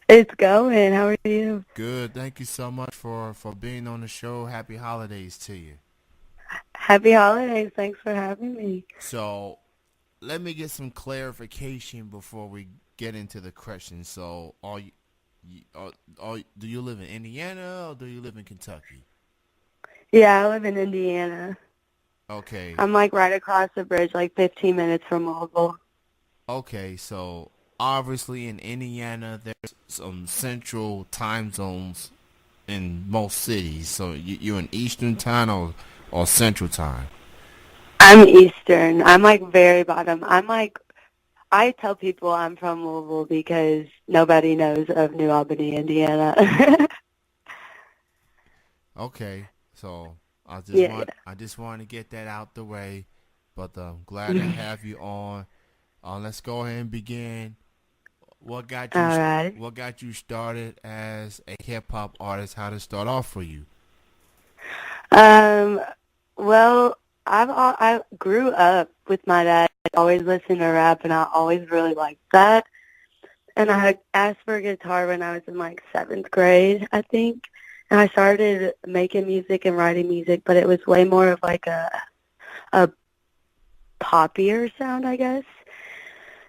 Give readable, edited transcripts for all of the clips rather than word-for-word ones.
It's going. How are you? Good. Thank you so much for being on the show. Happy holidays to you. Happy holidays. Thanks for having me. So, let me get some clarification before we get into the question. So, do you live in Indiana or do you live in Kentucky? Yeah, I live in Indiana. Okay. I'm like right across the bridge, like 15 minutes from Louisville. Okay. So, obviously in Indiana, there's some central time zones in most cities. So, you're in Eastern time or Central time. I'm Eastern. I'm like very bottom. I tell people I'm from Louisville because nobody knows of New Albany, Indiana. Okay, so Yeah, I just want to get that out the way, but I'm glad to yeah. have you on. Let's go ahead and begin. What got you All right. What got you started as a hip hop artist? How to start off for you? Um, well, I grew up with my dad always listening to rap, and I always really liked that. And I had asked for a guitar when I was in like seventh grade, I think. And I started making music and writing music, but it was way more of like a poppier sound, I guess.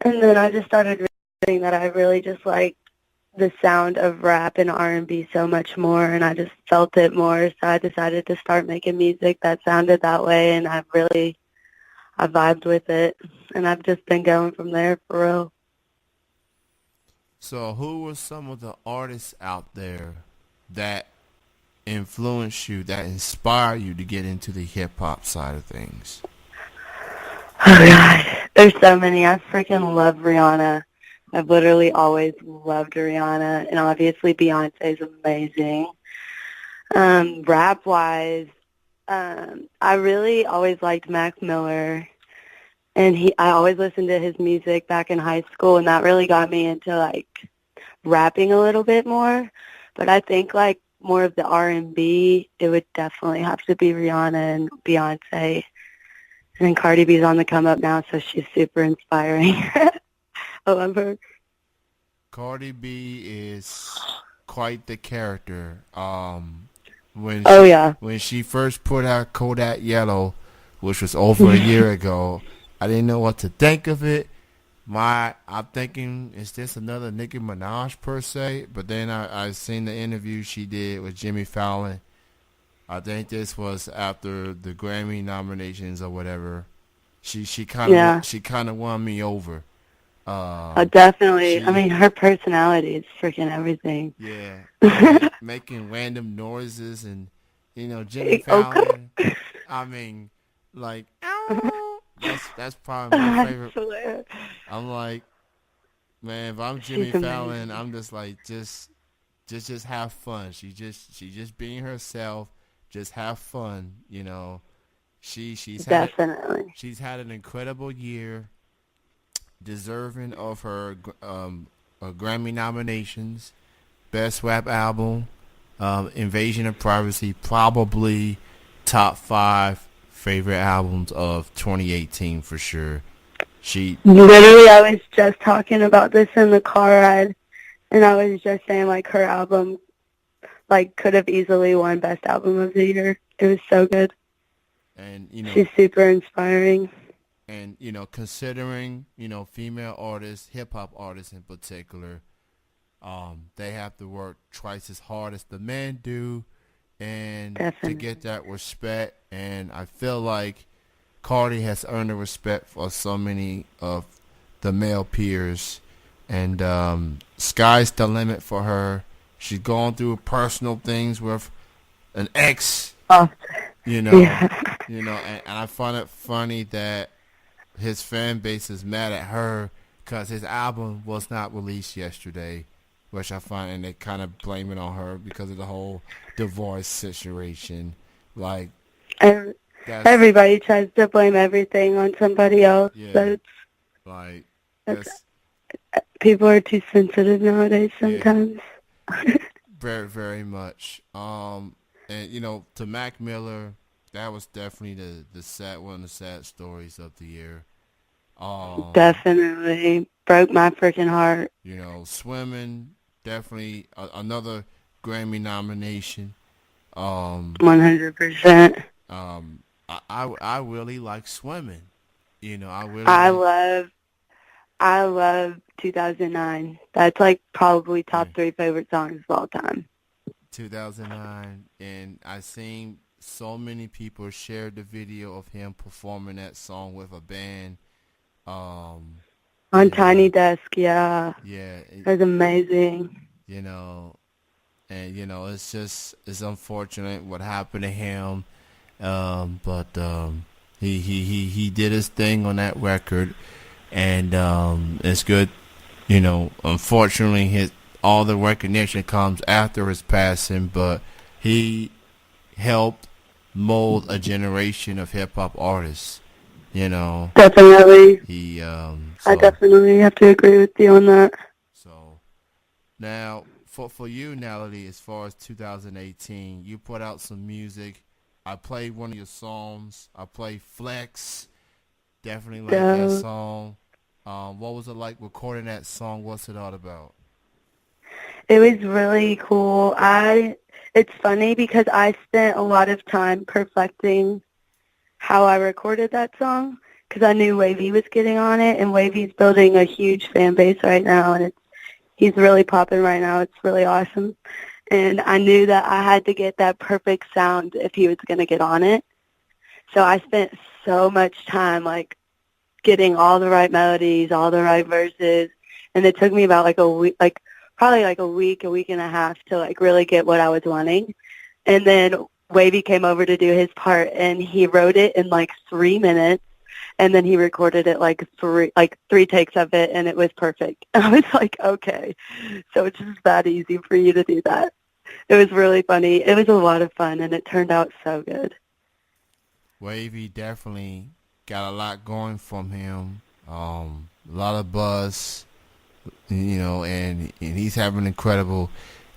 And then I just started realizing that I really just liked the sound of rap and R&B so much more, and I just felt it more. So I decided to start making music that sounded that way, and I vibed with it, and I've just been going from there for real. So, who were some of the artists out there that influenced you, that inspired you to get into the hip hop side of things? Oh God, there's so many. I freaking love Rihanna. I've literally always loved Rihanna, and obviously Beyonce's amazing. Rap wise, I really always liked Mac Miller, and I always listened to his music back in high school, and that really got me into like rapping a little bit more. But I think like more of the R&B, it would definitely have to be Rihanna and Beyonce. And then Cardi B's on the come up now, so she's super inspiring. I love her. Cardi B is quite the character. When Oh she yeah, when she first put out Kodak Yellow, which was over a year ago, I didn't know what to think of it. I'm thinking, is this another Nicki Minaj per se? But then I seen the interview she did with Jimmy Fallon. I think this was after the Grammy nominations or whatever. yeah. She kind of won me over. Definitely. I She mean, her personality is freaking everything. Yeah, Okay. making random noises and Jimmy I Fallon. I mean, like ow. That's probably my favorite. swear. I'm like, man, if I'm She's Jimmy Fallon, amazing. I'm just like just have fun. She just being herself, just have fun. Definitely. She's had an incredible year, deserving of her Grammy nominations. Best rap album, Invasion of Privacy, probably top five favorite albums of 2018 for sure. She, Literally, I was just talking about this in the car ride, and I was just saying, like, her album, like, could have easily won Best Album of the Year. It was so good. and She's super inspiring. considering female artists, hip hop artists in particular, they have to work twice as hard as the men do, and to get Definitely. that respect. And I feel like Cardi has earned the respect for so many of the male peers, and sky's the limit for her. She's going through personal things with an ex, Oh, you know, yeah. and I find it funny that his fan base is mad at her because his album was not released yesterday, which I find, and they kind of blame it on her because of the whole divorce situation. Like Ev- that's Everybody tries to blame everything on somebody else. yeah, That's, like that's that's people are too sensitive nowadays yeah, sometimes. very very much. And to Mac Miller, that was definitely the sad one of the sad stories of the year. Um, Definitely broke my freaking heart. Swimming. definitely another Grammy nomination. Um, 100%. I really like swimming. You know, I really I like. love I love 2009. That's like probably Yeah. top 3 favorite songs of all time. 2009, and I seen so many people share the video of him performing that song with a band. Um, On and Tiny Desk, yeah. yeah, It was amazing. you know, and it's just it's unfortunate what happened to him. But he did his thing on that record, and it's good. Unfortunately, his all the recognition comes after his passing, but he helped mold a generation of hip hop artists. You know, Definitely. he I so definitely have to agree with you on that. so now for you, Natalie, as far as 2018, you put out some music. I played one of your songs. I played Flex. Definitely like that So song. What was it like recording that song? What's it all about? it was really cool. It's funny because I spent a lot of time perfecting how I recorded that song because I knew Wavy was getting on it, and Wavy's building a huge fan base right now, and he's really popping right now. It's really awesome. And I knew that I had to get that perfect sound if he was going to get on it. So I spent so much time like getting all the right melodies, all the right verses, and it took me about like a week, like probably like a week and a half to like really get what I was wanting. And then Wavy came over to do his part, and he wrote it in like 3 minutes, and then he recorded it like three takes of it, and it was perfect. I was like, okay, so it's just that easy for you to do that. It was really funny. It was a lot of fun, and it turned out so good. Wavy definitely got a lot going from him. A lot of buzz, and he's having an incredible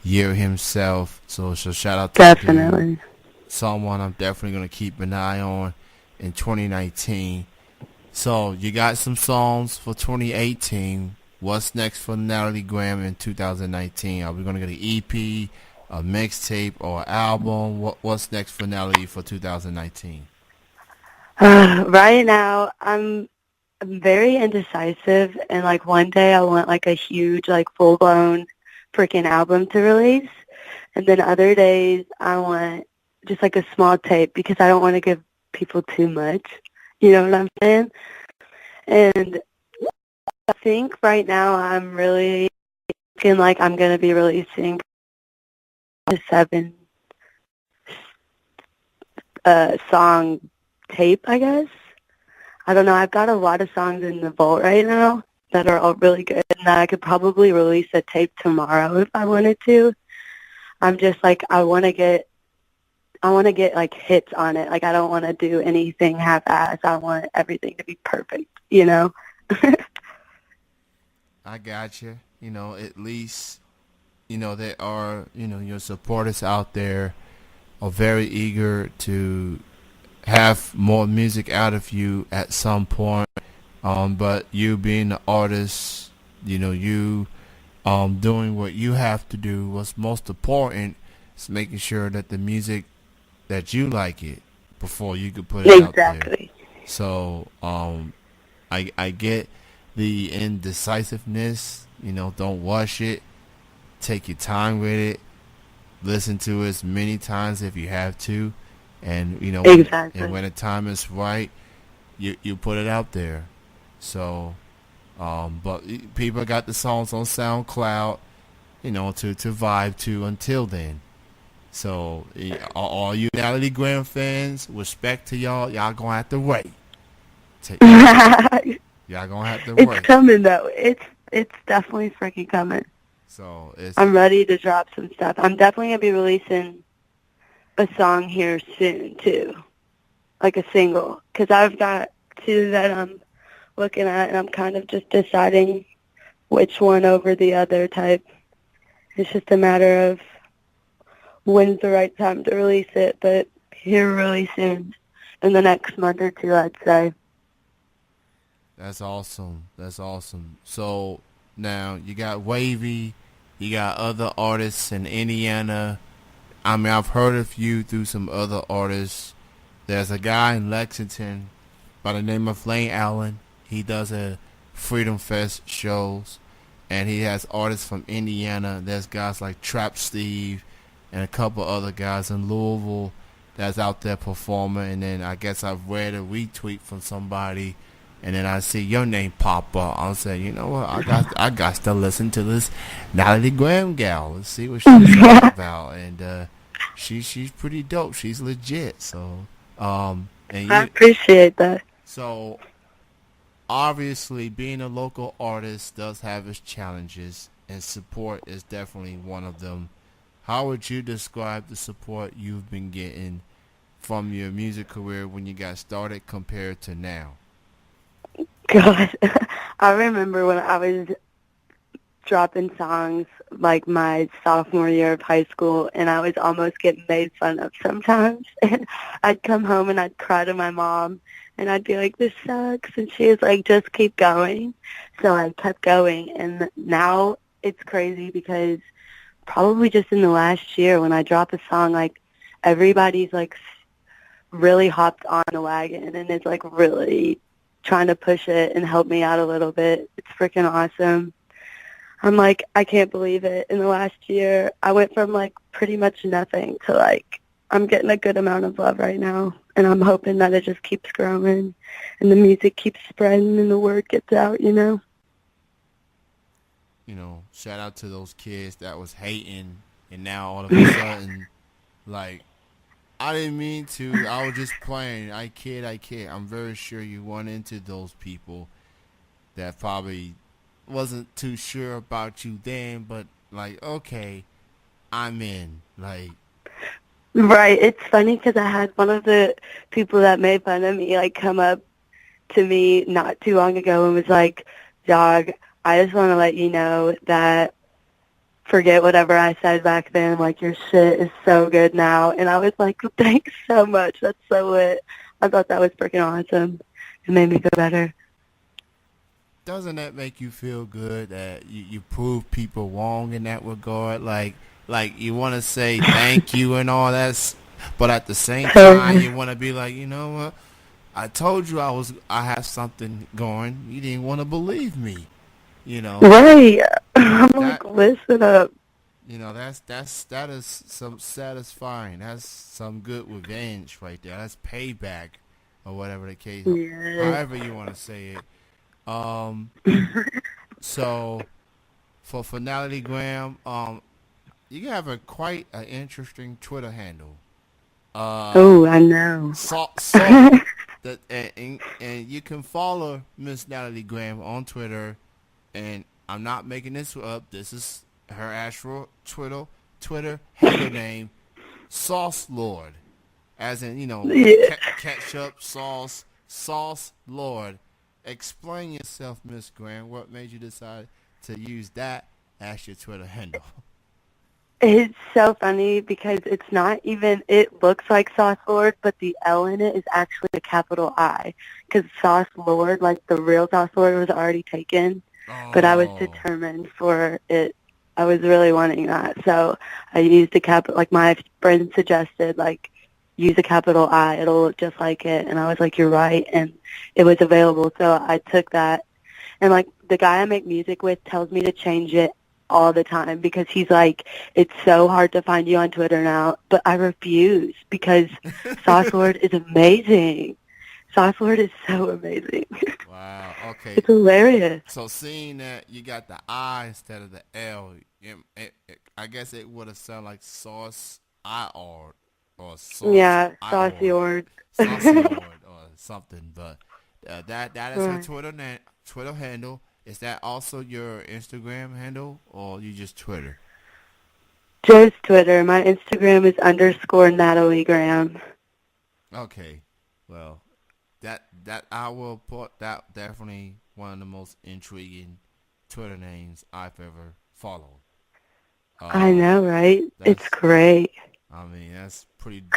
year himself. So shout out to the dude. Definitely. Someone I'm definitely gonna keep an eye on in 2019. So you got some songs for 2018. What's next for Natalie Graham in 2019? Are we gonna get an EP, a mixtape, or an album? What's next for Natalie for 2019? Right now, I'm very indecisive, and like one day I want like a huge, like full blown freaking album to release, and then other days I want just like a small tape because I don't want to give people too much. You know what I'm saying? And I think right now I'm really looking like I'm gonna be releasing a 7 song tape, I guess. I don't know. I've got a lot of songs in the vault right now that are all really good, and that I could probably release a tape tomorrow if I wanted to. I'm just like I want to get like hits on it. Like I don't want to do anything half-ass. I want everything to be perfect. You know? I got you. At least there are your supporters out there are very eager to have more music out of you at some point. But you being the artist, you doing what you have to do. What's most important is making sure that the music that you like it before you could put it out there. Exactly. So I get the indecisiveness. Don't rush it. Take your time with it. Listen to it as many times if you have to, and Exactly. when the time is right, you put it out there. So, but people got the songs on SoundCloud, to vibe to until then. So, all you Natalie Graham fans, respect to y'all. Y'all gonna have to wait. Y'all gonna have to It's wait. coming though. It's definitely freaking coming. So it's I'm ready to drop some stuff. I'm definitely gonna be releasing a song here soon too, like a single, because I've got 2 that I'm looking at, and I'm kind of just deciding which one over the other type. It's just a matter of when's the right time to release it, but here really soon, in the next month or 2, I'd say. That's awesome. That's awesome. So now you got Wavy, You got other artists in Indiana. I mean, I've heard of you through some other artists. There's a guy in Lexington by the name of Lane Allen. He does a Freedom Fest shows, and he has artists from Indiana. There's guys like Trap Steve and a couple other guys in Louisville that's out there performing. And then I guess I've read a retweet from somebody, and then I see your name pop up. I'm saying, you know what? I got to listen to this Natalie Graham gal. Let's see what she's talking about. And she's pretty dope. She's legit. So and I you appreciate that. so obviously being a local artist does have its challenges, and support is definitely one of them. How would you describe the support you've been getting from your music career when you got started compared to now? God, I remember when I was dropping songs like my sophomore year of high school, and I was almost getting made fun of sometimes. And I'd come home and I'd cry to my mom, and I'd be like, "This sucks," and she was like, "Just keep going." So I kept going, and now it's crazy because probably just in the last year when I drop a song, like everybody's like really hopped on the wagon and is like really trying to push it and help me out a little bit. It's freaking awesome. I'm like, I can't believe it. In the last year, I went from like pretty much nothing to like, I'm getting a good amount of love right now. And I'm hoping that it just keeps growing and the music keeps spreading and the word gets out, you know? Shout out to those kids that was hating, and now all of a sudden, like, I didn't mean to. I was just playing. I kid. I'm very sure you run into those people that probably wasn't too sure about you then, but like, okay, I'm in. Like, Right. It's funny because I had one of the people that made fun of me like come up to me not too long ago and was like, "Dog, I just want to let you know that forget whatever I said back then. Like, your shit is so good now." And I was like, "Thanks so much. That's so lit." I thought that was freaking awesome. It made me feel better. doesn't that make you feel good that you prove people wrong in that regard? Like you want to say thank you and all that, but at the same time, So, you want to be like, you know what? I told you I have something going. You didn't want to believe me. You know right. I'm that like, listen up. that is some satisfying. That's some good revenge right there. That's payback, or whatever the case. Yes. However you want to say it. Um. So for Natalie Graham, you have a quite an interesting Twitter handle. Oh, I know. So that and you can follow Miss Natalie Graham on Twitter, and I'm not making this up. This is her actual Twitter handle name, Sauce Lord, as in Yeah. ketchup sauce Lord. Explain yourself, Miss Graham. What made you decide to use that as your Twitter handle? It's so funny because it's not even, it looks like Sauce Lord, but the L in it is actually a capital I. Because Sauce Lord, like the real Sauce Lord, was already taken. But I was Oh, determined for it. I was really wanting that. So I used a capital, like my friend suggested, like, use a capital I. It'll look just like it. And I was like, you're right. And it was available. So I took that. And, like, the guy I make music with tells me to change it all the time because he's like, it's so hard to find you on Twitter now. But I refuse because Sauce Lord is amazing. Sauce Lord is so amazing. wow. Okay. It's hilarious. So seeing that you got the I instead of the L, I guess it would have sounded like Sauce I or Sauce Yeah, I Saucy Lord. Saucy Lord or something. But that is her Right. Twitter handle. Is that also your Instagram handle, or you just Twitter? Just Twitter. My Instagram is _ Natalie Graham. Okay. Well, that I will put that definitely one of the most intriguing Twitter names I've ever followed. I Um, know, right? It's that's great. I mean that's pretty dope.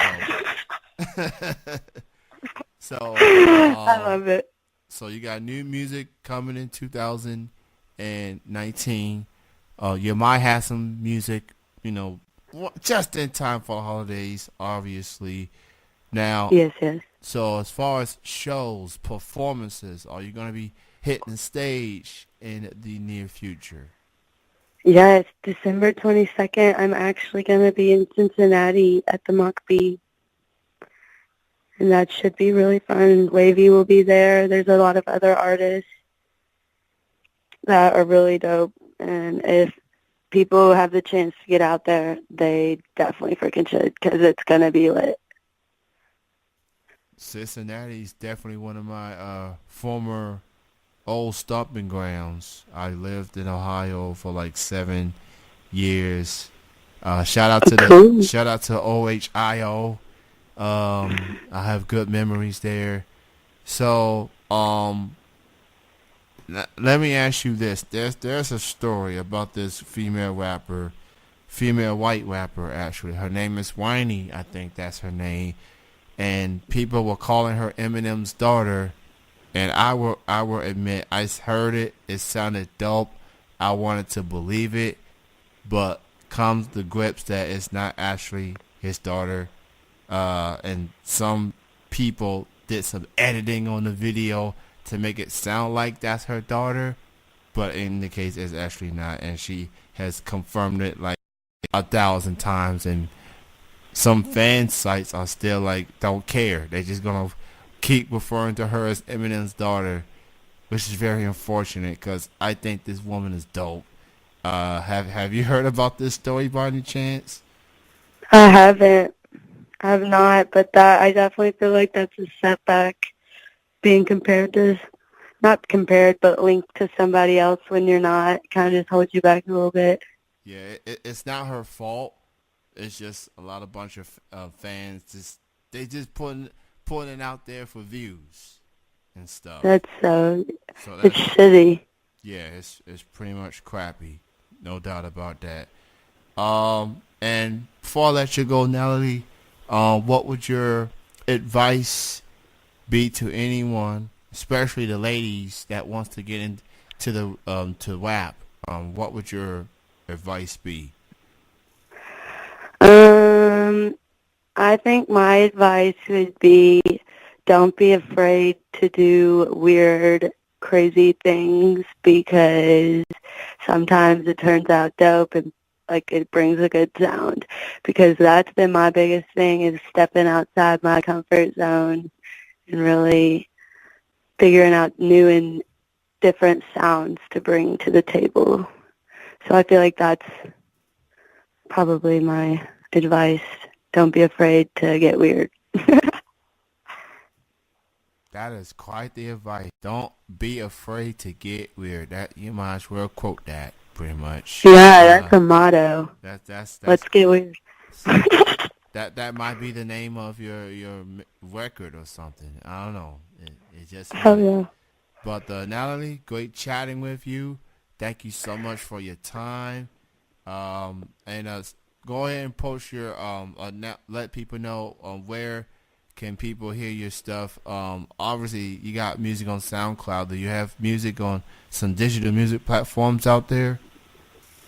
so, I love it. so you got new music coming in 2019. You might have some music, just in time for the holidays, obviously. Now, Yes, yes. so as far as shows, performances, are you going to be hitting the stage in the near future? Yes, December 22nd, I'm actually going to be in Cincinnati at the Mock B, and that should be really fun. Wavy will be there. There's a lot of other artists that are really dope, and if people have the chance to get out there, they definitely freaking should, because it's going to be lit. Cincinnati is definitely one of my former old stomping grounds. I lived in Ohio for like 7 years. Cool. Shout out to OHIO. I have good memories there. So, let me ask you this. There's a story about this female white rapper actually. Her name is Whiny, I think that's her name. And people were calling her Eminem's daughter. And I will admit, I heard it. It sounded dope. I wanted to believe it, but comes the grips that it's not actually his daughter. And some people did some editing on the video to make it sound like that's her daughter, but in the case, it's actually not. And she has confirmed it like 1,000 times. And some fan sites are still like don't care. They just gonna keep referring to her as Eminem's daughter, which is very unfortunate because I think this woman is dope. Have you heard about this story by any chance? I haven't. I have not, but that I definitely feel like that's a setback being compared to, not compared, but linked to somebody else when you're not. Kind of just holds you back a little bit. Yeah, it's not her fault. It's just a lot of bunch of fans just putting it out there for views and stuff. That's so, So it's that's shitty. yeah, it's pretty much crappy, no doubt about that. And before I let you go, Natalie, what would your advice be to anyone, especially the ladies that wants to get into the to rap? What would your advice be? Um, I think my advice would be don't be afraid to do weird, crazy things because sometimes it turns out dope and like it brings a good sound. Because that's been my biggest thing is stepping outside my comfort zone and really figuring out new and different sounds to bring to the table. So I feel like that's probably my advice. Don't be afraid to get weird. That is quite the advice. Don't be afraid to get weird. That you might as well quote that pretty much. Yeah, that's a motto. That's Let's get weird. that might be the name of your record or something. I don't know. It just Hell might. yeah. But Natalie, great chatting with you. Thank you so much for your time. And go ahead and post your let people know where can people hear your stuff. Obviously you got music on SoundCloud. Do you have music on some digital music platforms out there?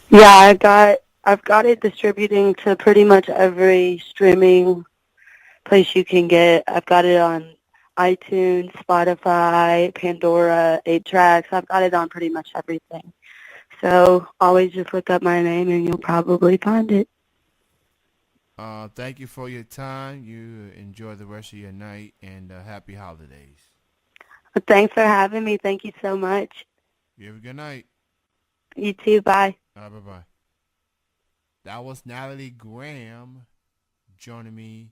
Yeah, I've got it distributing to pretty much every streaming place you can get. I've got it on iTunes, Spotify, Pandora, 8 Tracks. I've got it on pretty much everything. So always just look up my name and you'll probably find it. Thank you for your time. You enjoy the rest of your night and happy holidays. But thanks for having me. Thank you so much. You have a good night. You too. Bye. Bye bye. That was Natalie Graham joining me